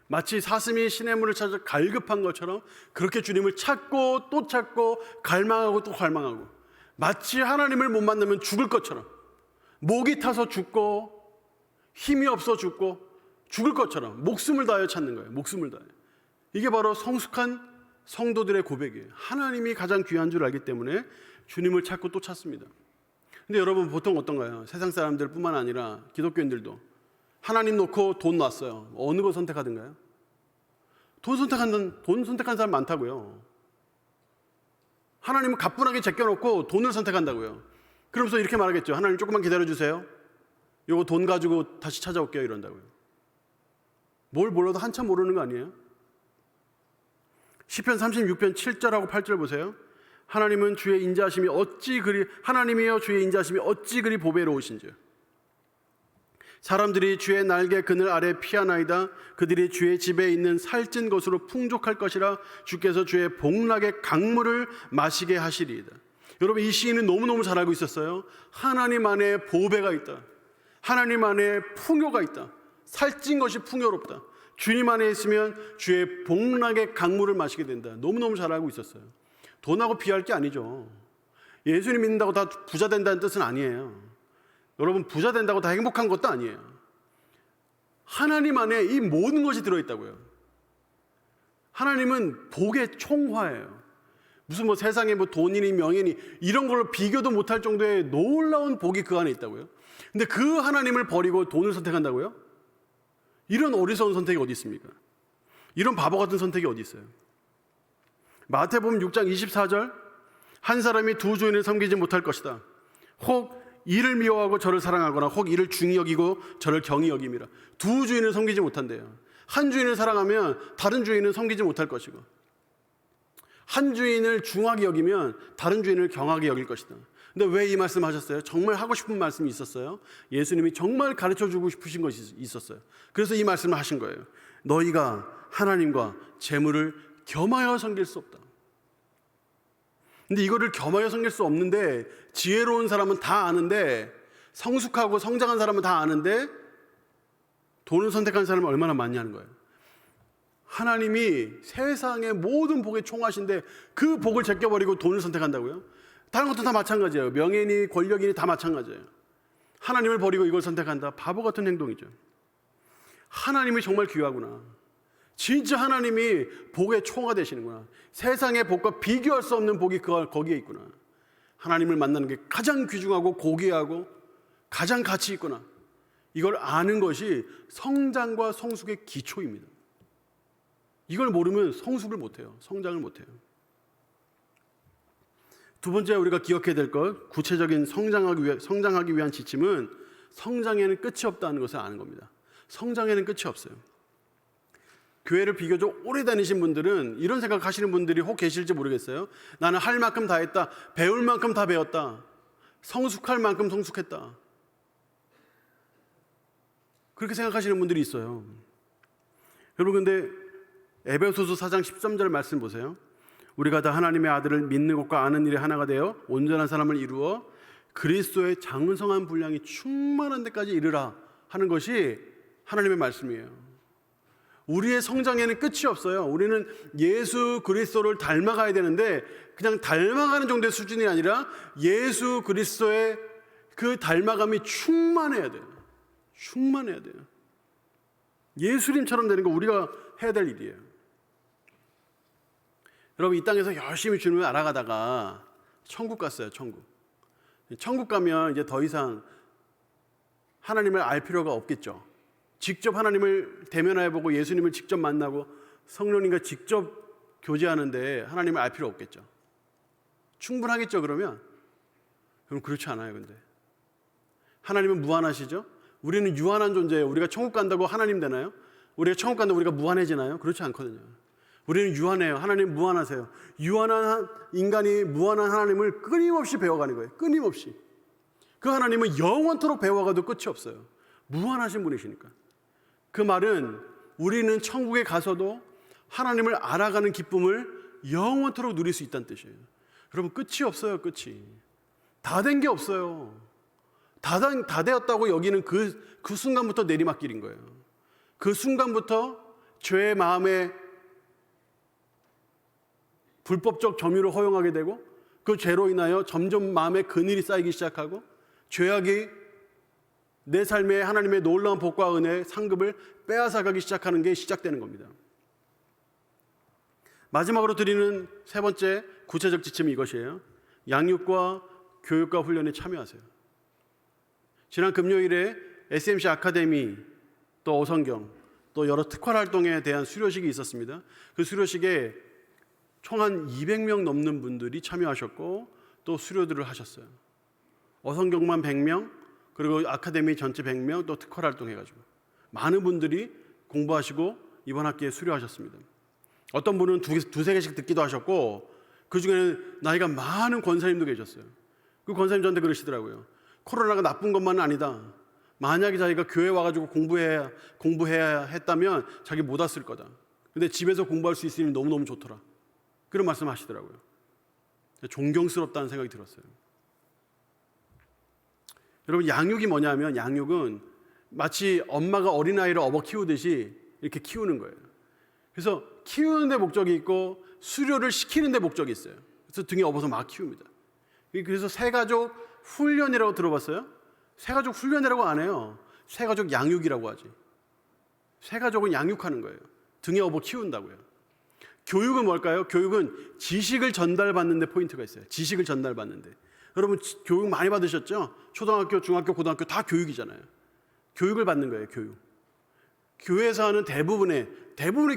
[SPEAKER 1] 마치 사슴이 시냇물을 찾아 갈급한 것처럼 그렇게 주님을 찾고 또 찾고 갈망하고 또 갈망하고, 마치 하나님을 못 만나면 죽을 것처럼, 목이 타서 죽고 힘이 없어 죽고 죽을 것처럼 목숨을 다하여 찾는 거예요. 목숨을 다하여. 이게 바로 성숙한 성도들의 고백이에요. 하나님이 가장 귀한 줄 알기 때문에 주님을 찾고 또 찾습니다. 근데 여러분 보통 어떤가요? 세상 사람들뿐만 아니라 기독교인들도 하나님 놓고 돈 놨어요. 어느 거 선택하든가요? 돈 선택한 사람 많다고요. 하나님은 가뿐하게 제껴놓고 돈을 선택한다고요. 그러면서 이렇게 말하겠죠. 하나님 조금만 기다려주세요. 요거 돈 가지고 다시 찾아올게요. 이런다고요. 뭘 몰라도 한참 모르는 거 아니에요? 시편 36편 7절하고 8절 보세요. 하나님이여 주의 인자하심이 어찌 그리 보배로우신지. 사람들이 주의 날개 그늘 아래 피하나이다. 그들이 주의 집에 있는 살찐 것으로 풍족할 것이라. 주께서 주의 복락의 강물을 마시게 하시리이다. 여러분, 이 시인은 너무너무 잘 알고 있었어요. 하나님 안에 보배가 있다. 하나님 안에 풍요가 있다. 살찐 것이 풍요롭다. 주님 안에 있으면 주의 복락의 강물을 마시게 된다. 너무너무 잘 알고 있었어요. 돈하고 비할 게 아니죠. 예수님 믿는다고 다 부자 된다는 뜻은 아니에요. 여러분, 부자 된다고 다 행복한 것도 아니에요. 하나님 안에 이 모든 것이 들어있다고요. 하나님은 복의 총화예요. 무슨 세상에 돈이니 명예니 이런 걸로 비교도 못할 정도의 놀라운 복이 그 안에 있다고요. 근데 그 하나님을 버리고 돈을 선택한다고요? 이런 어리석은 선택이 어디 있습니까? 이런 바보 같은 선택이 어디 있어요? 마태복음 6장 24절, 한 사람이 두 주인을 섬기지 못할 것이다. 혹 이를 미워하고 저를 사랑하거나 혹 이를 중히 여기고 저를 경히 여김이라. 두 주인을 섬기지 못한대요. 한 주인을 사랑하면 다른 주인은 섬기지 못할 것이고, 한 주인을 중하게 여기면 다른 주인을 경하게 여길 것이다. 근데 왜 이 말씀 하셨어요? 정말 하고 싶은 말씀이 있었어요. 예수님이 정말 가르쳐주고 싶으신 것이 있었어요. 그래서 이 말씀을 하신 거예요. 너희가 하나님과 재물을 겸하여 섬길 수 없다. 근데 이거를 겸하여 섬길 수 없는데, 지혜로운 사람은 다 아는데, 성숙하고 성장한 사람은 다 아는데 돈을 선택한 사람은 얼마나 많이 하는 거예요. 하나님이 세상의 모든 복의 총하신데 그 복을 제껴버리고 돈을 선택한다고요? 다른 것도 다 마찬가지예요. 명예니 권력이니 다 마찬가지예요. 하나님을 버리고 이걸 선택한다. 바보 같은 행동이죠. 하나님이 정말 귀하구나. 진짜 하나님이 복의 총화 되시는구나. 세상의 복과 비교할 수 없는 복이 거기에 있구나. 하나님을 만나는 게 가장 귀중하고 고귀하고 가장 가치 있구나. 이걸 아는 것이 성장과 성숙의 기초입니다. 이걸 모르면 성숙을 못해요. 성장을 못해요. 두 번째 우리가 기억해야 될 것, 구체적인 성장하기 위한 지침은 성장에는 끝이 없다는 것을 아는 겁니다. 성장에는 끝이 없어요. 교회를 비교적 오래 다니신 분들은 이런 생각하시는 분들이 혹 계실지 모르겠어요. 나는 할 만큼 다 했다. 배울 만큼 다 배웠다. 성숙할 만큼 성숙했다. 그렇게 생각하시는 분들이 있어요. 여러분, 근데 에베소서 4장 13절 말씀 보세요. 우리가 다 하나님의 아들을 믿는 것과 아는 일이 하나가 되어 온전한 사람을 이루어 그리스도의 장성한 분량이 충만한 데까지 이르라 하는 것이 하나님의 말씀이에요. 우리의 성장에는 끝이 없어요. 우리는 예수 그리스도를 닮아가야 되는데 그냥 닮아가는 정도의 수준이 아니라 예수 그리스도의 그 닮아감이 충만해야 돼요. 충만해야 돼요. 예수님처럼 되는 거 우리가 해야 될 일이에요. 여러분, 이 땅에서 열심히 주님을 알아가다가 천국 갔어요. 천국 가면 이제 더 이상 하나님을 알 필요가 없겠죠. 직접 하나님을 대면해보고 예수님을 직접 만나고 성령님과 직접 교제하는데 하나님을 알 필요 없겠죠. 충분하겠죠. 그러면 그렇지 않아요. 근데 하나님은 무한하시죠. 우리는 유한한 존재예요. 우리가 천국 간다고 하나님 되나요? 우리가 천국 간다고 우리가 무한해지나요? 그렇지 않거든요. 우리는 유한해요. 하나님 무한하세요. 유한한 인간이 무한한 하나님을 끊임없이 배워가는 거예요. 끊임없이. 그 하나님은 영원토록 배워가도 끝이 없어요. 무한하신 분이시니까. 그 말은 우리는 천국에 가서도 하나님을 알아가는 기쁨을 영원토록 누릴 수 있다는 뜻이에요. 여러분, 끝이 없어요. 끝이 다 된 게 없어요. 다 되었다고 여기는 그 순간부터 내리막길인 거예요. 그 순간부터 죄의 마음에 불법적 점유를 허용하게 되고, 그 죄로 인하여 점점 마음에 근일이 쌓이기 시작하고, 죄악이 내 삶에 하나님의 놀라운 복과 은혜의 상급을 빼앗아가기 시작하는 게 시작되는 겁니다. 마지막으로 드리는 세 번째 구체적 지침이 이것이에요. 양육과 교육과 훈련에 참여하세요. 지난 금요일에 SMC 아카데미, 또 어성경, 또 여러 특활 활동에 대한 수료식이 있었습니다. 그 수료식에 총 한 200명 넘는 분들이 참여하셨고 또 수료들을 하셨어요. 어성경만 100명, 그리고 아카데미 전체 100명, 또 특활 활동해가지고 많은 분들이 공부하시고 이번 학기에 수료하셨습니다. 어떤 분은 두세 개씩 듣기도 하셨고, 그 중에는 나이가 많은 권사님도 계셨어요. 그 권사님 저한테 그러시더라고요. 코로나가 나쁜 것만은 아니다. 만약에 자기가 교회 와가지고 공부해야 했다면 자기 못 왔을 거다. 근데 집에서 공부할 수 있으니 너무너무 좋더라. 그런 말씀 하시더라고요. 존경스럽다는 생각이 들었어요. 여러분, 양육이 뭐냐면, 양육은 마치 엄마가 어린아이를 업어 키우듯이 이렇게 키우는 거예요. 그래서 키우는 데 목적이 있고 수료를 시키는 데 목적이 있어요. 그래서 등에 업어서 막 키웁니다. 그래서 새가족 훈련이라고 들어봤어요? 새가족 훈련이라고 안 해요. 새가족 양육이라고 하지. 새가족은 양육하는 거예요. 등에 업어 키운다고요. 교육은 뭘까요? 교육은 지식을 전달받는 데 포인트가 있어요. 지식을 전달받는 데. 여러분, 교육 많이 받으셨죠? 초등학교, 중학교, 고등학교 다 교육이잖아요. 교육을 받는 거예요. 교육. 교회에서 하는 대부분의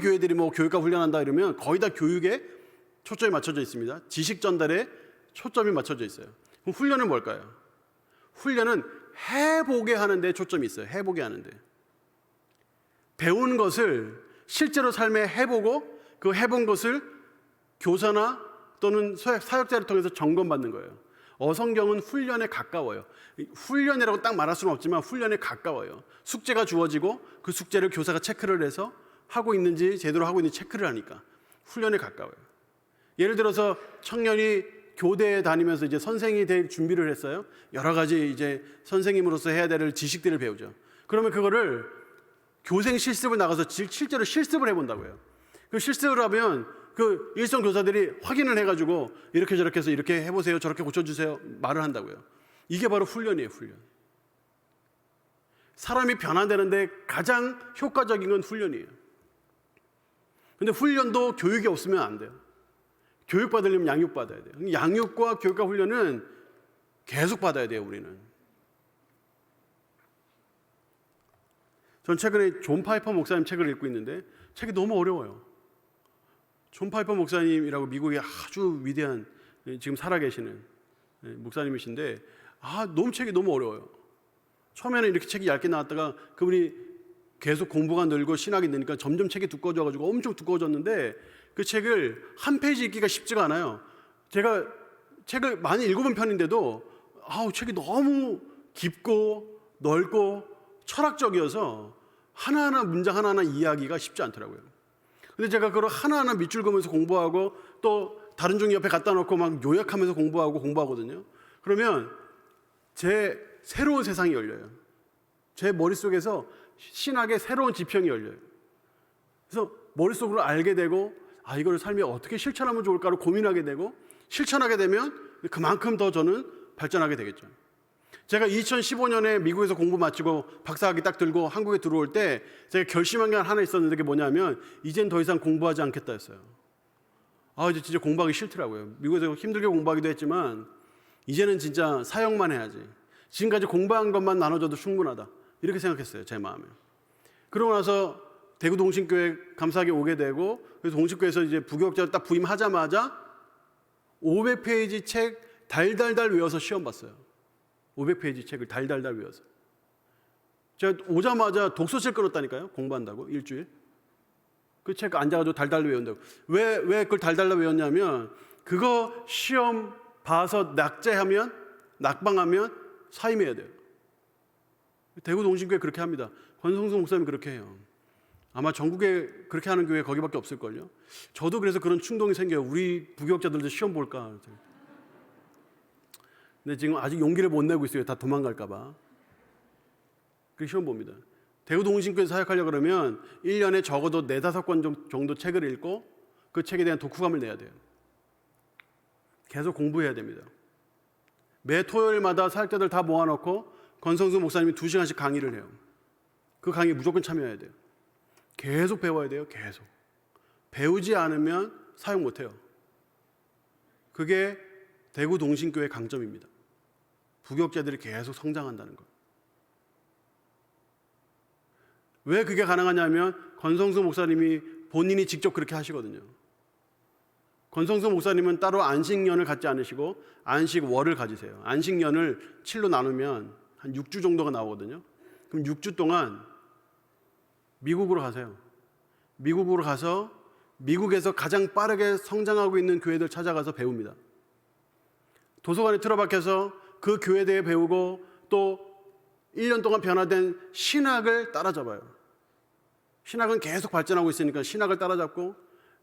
[SPEAKER 1] 교회들이 뭐 교육과 훈련한다 이러면 거의 다 교육에 초점이 맞춰져 있습니다. 지식 전달에 초점이 맞춰져 있어요. 그럼 훈련은 뭘까요? 훈련은 해보게 하는 데 초점이 있어요. 해보게 하는 데. 배운 것을 실제로 삶에 해보고 그 해본 것을 교사나 또는 사역자를 통해서 점검받는 거예요. 어성경은 훈련에 가까워요. 훈련이라고 딱 말할 수는 없지만 훈련에 가까워요. 숙제가 주어지고 그 숙제를 교사가 체크를 해서 하고 있는지, 제대로 하고 있는지 체크를 하니까 훈련에 가까워요. 예를 들어서 청년이 교대에 다니면서 이제 선생이 될 준비를 했어요. 여러 가지 이제 선생님으로서 해야 될 지식들을 배우죠. 그러면 그거를 교생 실습을 나가서 실제로 실습을 해본다고요. 그 실습을 하면 그 일선 교사들이 확인을 해가지고 이렇게 저렇게 해서 이렇게 해보세요, 저렇게 고쳐주세요 말을 한다고요. 이게 바로 훈련이에요. 훈련. 사람이 변화되는데 가장 효과적인 건 훈련이에요. 근데 훈련도 교육이 없으면 안 돼요. 교육받으려면 양육받아야 돼요. 양육과 교육과 훈련은 계속 받아야 돼요. 우리는. 전 최근에 존 파이퍼 목사님 책을 읽고 있는데 책이 너무 어려워요. 존 파이퍼 목사님이라고 미국의 아주 위대한, 지금 살아계시는 목사님이신데 책이 너무 어려워요. 처음에는 이렇게 책이 얇게 나왔다가 그분이 계속 공부가 늘고 신학이 느니까 점점 책이 두꺼워져가지고 엄청 두꺼워졌는데, 그 책을 한 페이지 읽기가 쉽지가 않아요. 제가 책을 많이 읽어본 편인데도 책이 너무 깊고 넓고 철학적이어서 하나하나 문장 하나하나 이해하기가 쉽지 않더라고요. 근데 제가 그걸 하나하나 밑줄 그으면서 공부하고 또 다른 종이 옆에 갖다 놓고 막 요약하면서 공부하거든요. 그러면 제 새로운 세상이 열려요. 제 머릿속에서 신학의 새로운 지평이 열려요. 그래서 머릿속으로 알게 되고 이걸 삶에 어떻게 실천하면 좋을까를 고민하게 되고, 실천하게 되면 그만큼 더 저는 발전하게 되겠죠. 제가 2015년에 미국에서 공부 마치고 박사학위 딱 들고 한국에 들어올 때 제가 결심한 게 하나 있었는데, 그게 뭐냐면 이젠 더 이상 공부하지 않겠다 했어요. 이제 진짜 공부하기 싫더라고요. 미국에서 힘들게 공부하기도 했지만 이제는 진짜 사역만 해야지. 지금까지 공부한 것만 나눠줘도 충분하다, 이렇게 생각했어요. 제 마음에. 그러고 나서 대구 동신교회 감사하게 오게 되고, 그래서 동신교회에서 이제 부교육자 딱 부임하자마자 500페이지 책 달달달 외워서 시험 봤어요. 500페이지 책을 달달달 외워서. 제가 오자마자 독서실 끊었다니까요. 공부한다고 일주일. 그 책 앉아가지고 달달달 외운다고. 왜 그걸 달달달 외웠냐면, 그거 시험 봐서 낙방하면 사임해야 돼요. 대구 동신교회 그렇게 합니다. 권성수 목사님 그렇게 해요. 아마 전국에 그렇게 하는 교회 거기밖에 없을걸요. 저도 그래서 그런 충동이 생겨요. 우리 부교육자들도 시험 볼까. 근데 지금 아직 용기를 못 내고 있어요. 다 도망갈까 봐. 그 시험 봅니다. 대구 동신교에서 사역하려고 그러면 1년에 적어도 4-5권 정도 책을 읽고 그 책에 대한 독후감을 내야 돼요. 계속 공부해야 됩니다. 매 토요일마다 사역자들 다 모아놓고 권성수 목사님이 2시간씩 강의를 해요. 그 강의 무조건 참여해야 돼요. 계속 배워야 돼요. 계속. 배우지 않으면 사역 못해요. 그게 대구 동신교의 강점입니다. 부교육자들이 계속 성장한다는 것. 왜 그게 가능하냐면 권성수 목사님이 본인이 직접 그렇게 하시거든요. 권성수 목사님은 따로 안식년을 갖지 않으시고 안식월을 가지세요. 안식년을 7로 나누면 한 6주 정도가 나오거든요. 그럼 6주 동안 미국으로 가세요. 미국으로 가서 미국에서 가장 빠르게 성장하고 있는 교회들 찾아가서 배웁니다. 도서관에 틀어박혀서 그 교회에 대해 배우고 또 1년 동안 변화된 신학을 따라잡아요. 신학은 계속 발전하고 있으니까 신학을 따라잡고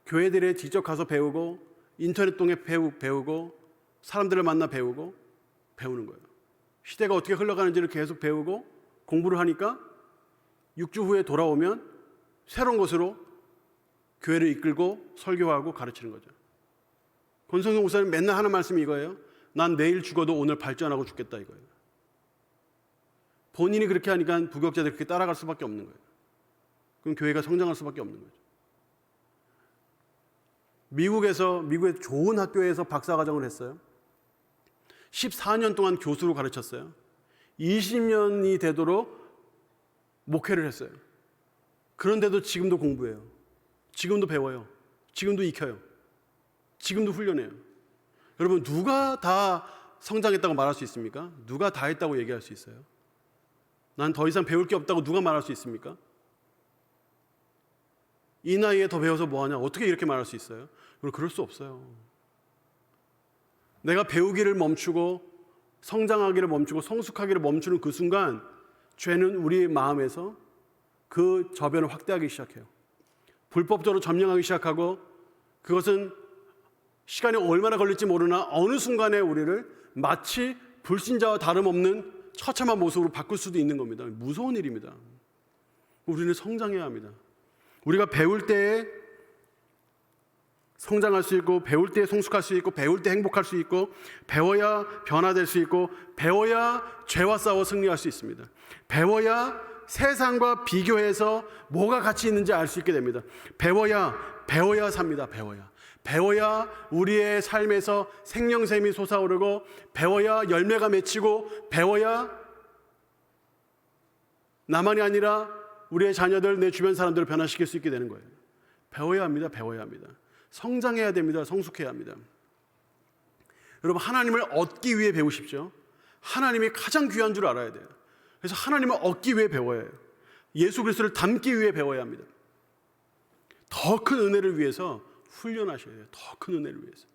[SPEAKER 1] 교회들에 직접 가서 배우고 인터넷 통해 배우고 사람들을 만나 배우고 배우는 거예요. 시대가 어떻게 흘러가는지를 계속 배우고 공부를 하니까 6주 후에 돌아오면 새로운 곳으로 교회를 이끌고 설교하고 가르치는 거죠. 권성수 목사님 맨날 하는 말씀이 이거예요. 난 내일 죽어도 오늘 발전하고 죽겠다 이거예요. 본인이 그렇게 하니까 부교육자들이 그렇게 따라갈 수밖에 없는 거예요. 그럼 교회가 성장할 수밖에 없는 거죠. 미국의 좋은 학교에서 박사과정을 했어요. 14년 동안 교수로 가르쳤어요. 20년이 되도록 목회를 했어요. 그런데도 지금도 공부해요. 지금도 배워요. 지금도 익혀요. 지금도 훈련해요. 여러분, 누가 다 성장했다고 말할 수 있습니까? 누가 다 했다고 얘기할 수 있어요? 난 더 이상 배울 게 없다고 누가 말할 수 있습니까? 이 나이에 더 배워서 뭐하냐? 어떻게 이렇게 말할 수 있어요? 그럴 수 없어요. 내가 배우기를 멈추고 성장하기를 멈추고 성숙하기를 멈추는 그 순간 죄는 우리 마음에서 그 저변을 확대하기 시작해요. 불법적으로 점령하기 시작하고 그것은 시간이 얼마나 걸릴지 모르나 어느 순간에 우리를 마치 불신자와 다름없는 처참한 모습으로 바꿀 수도 있는 겁니다. 무서운 일입니다. 우리는 성장해야 합니다. 우리가 배울 때에 성장할 수 있고 배울 때 성숙할 수 있고 배울 때 행복할 수 있고 배워야 변화될 수 있고 배워야 죄와 싸워 승리할 수 있습니다. 배워야 세상과 비교해서 뭐가 가치 있는지 알 수 있게 됩니다. 배워야 삽니다. 배워야 우리의 삶에서 생명샘이 솟아오르고 배워야 열매가 맺히고 배워야 나만이 아니라 우리의 자녀들, 내 주변 사람들을 변화시킬 수 있게 되는 거예요. 배워야 합니다. 성장해야 됩니다. 성숙해야 합니다. 여러분, 하나님을 얻기 위해 배우십시오. 하나님이 가장 귀한 줄 알아야 돼요. 그래서 하나님을 얻기 위해 배워야 해요. 예수 그리스도를 닮기 위해 배워야 합니다. 더 큰 은혜를 위해서 훈련하셔야 돼요. 더 큰 은혜를 위해서.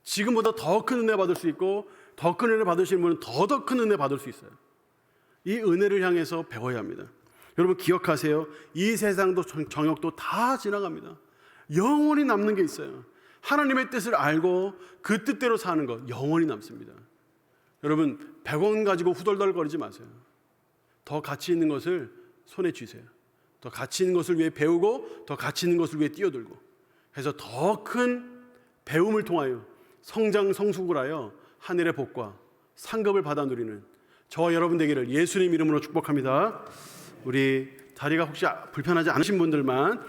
[SPEAKER 1] 지금보다 더 큰 은혜 받을 수 있고 더 큰 은혜 받으시는 분은 더 큰 은혜 받을 수 있어요. 이 은혜를 향해서 배워야 합니다. 여러분 기억하세요. 이 세상도 정욕도 다 지나갑니다. 영원히 남는 게 있어요. 하나님의 뜻을 알고 그 뜻대로 사는 것 영원히 남습니다. 여러분 100원 가지고 후덜덜거리지 마세요. 더 가치 있는 것을 손에 쥐세요. 더 가치 있는 것을 위해 배우고 더 가치 있는 것을 위해 뛰어들고 해서 더 큰 배움을 통하여 성장 성숙을 하여 하늘의 복과 상급을 받아 누리는 저와 여러분 되기를 예수님 이름으로 축복합니다. 우리 다리가 혹시 불편하지 않으신 분들만